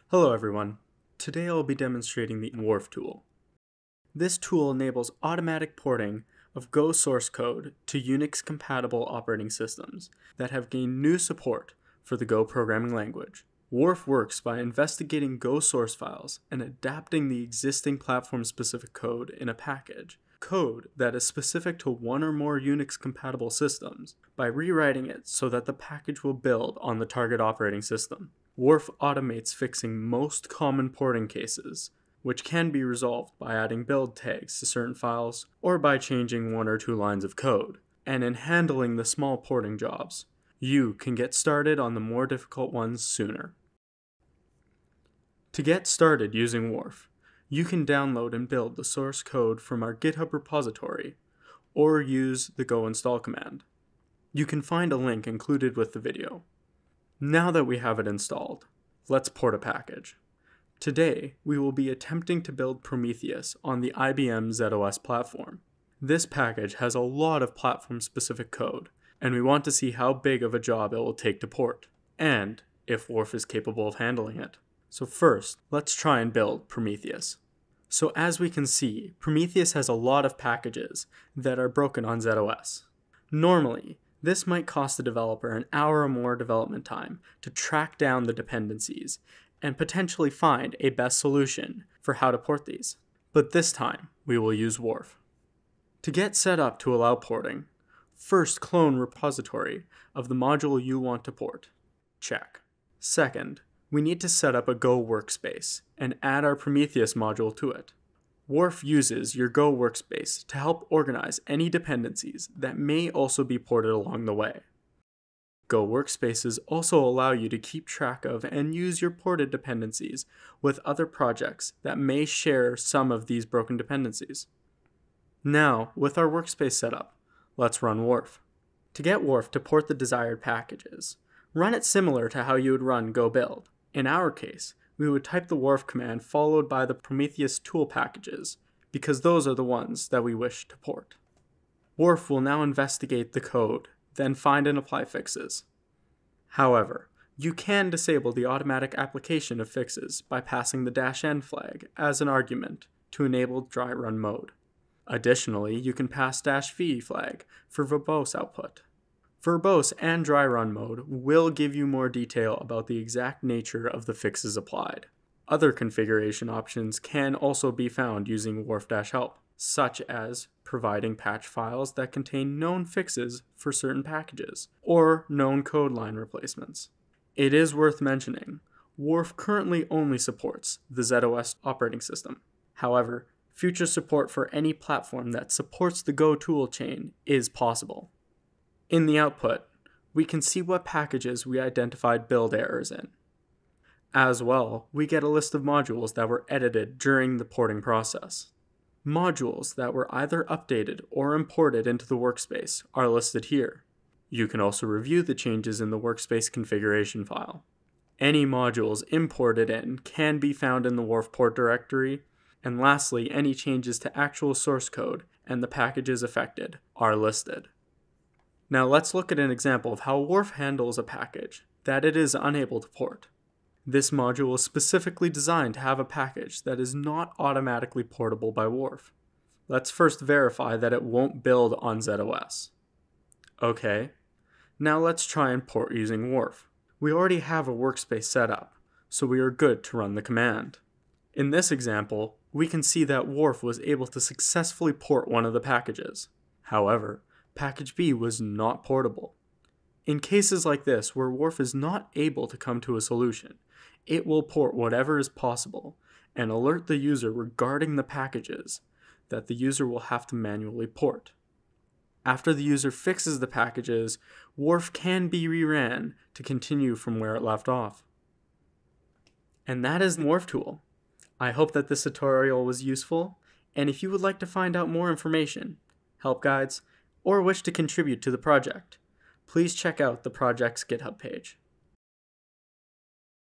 Hello everyone. Today I'll be demonstrating the Wharf tool. This tool enables automatic porting of Go source code to Unix-compatible operating systems that have gained new support for the Go programming language. Wharf works by investigating Go source files and adapting the existing platform-specific code in a package, code that is specific to one or more Unix-compatible systems, by rewriting it so that the package will build on the target operating system. Wharf automates fixing most common porting cases, which can be resolved by adding build tags to certain files or by changing one or two lines of code. And in handling the small porting jobs, you can get started on the more difficult ones sooner. To get started using Wharf, you can download and build the source code from our GitHub repository or use the go install command. You can find a link included with the video. Now that we have it installed, let's port a package. Today, we will be attempting to build Prometheus on the IBM ZOS platform. This package has a lot of platform-specific code, and we want to see how big of a job it will take to port, and if Wharf is capable of handling it. So first, let's try and build Prometheus. So as we can see, Prometheus has a lot of packages that are broken on ZOS. Normally, this might cost the developer an hour or more development time to track down the dependencies and potentially find a best solution for how to port these. But this time, we will use Wharf. To get set up to allow porting, first clone repository of the module you want to port. Check. Second, we need to set up a Go workspace and add our Prometheus module to it. Wharf uses your Go workspace to help organize any dependencies that may also be ported along the way. Go workspaces also allow you to keep track of and use your ported dependencies with other projects that may share some of these broken dependencies. Now, with our workspace set up, let's run Wharf. To get Wharf to port the desired packages, run it similar to how you would run Go build. In our case, we would type the Wharf command followed by the Prometheus tool packages, because those are the ones that we wish to port. Wharf will now investigate the code, then find and apply fixes. However, you can disable the automatic application of fixes by passing the -n flag as an argument to enable dry run mode. Additionally, you can pass -v flag for verbose output. Verbose and dry run mode will give you more detail about the exact nature of the fixes applied. Other configuration options can also be found using Wharf-help, such as providing patch files that contain known fixes for certain packages, or known code line replacements. It is worth mentioning, Wharf currently only supports the ZOS operating system. However, future support for any platform that supports the Go toolchain is possible. In the output, we can see what packages we identified build errors in. As well, we get a list of modules that were edited during the porting process. Modules that were either updated or imported into the workspace are listed here. You can also review the changes in the workspace configuration file. Any modules imported in can be found in the Wharf port directory, and lastly, any changes to actual source code and the packages affected are listed. Now let's look at an example of how Wharf handles a package that it is unable to port. This module is specifically designed to have a package that is not automatically portable by Wharf. Let's first verify that it won't build on ZOS. Okay, now let's try and port using Wharf. We already have a workspace set up, so we are good to run the command. In this example, we can see that Wharf was able to successfully port one of the packages. However, Package B was not portable. In cases like this, where Wharf is not able to come to a solution, it will port whatever is possible and alert the user regarding the packages that the user will have to manually port. After the user fixes the packages, Wharf can be reran to continue from where it left off. And that is the Wharf tool. I hope that this tutorial was useful, and if you would like to find out more information, help guides, or wish to contribute to the project, please check out the project's GitHub page.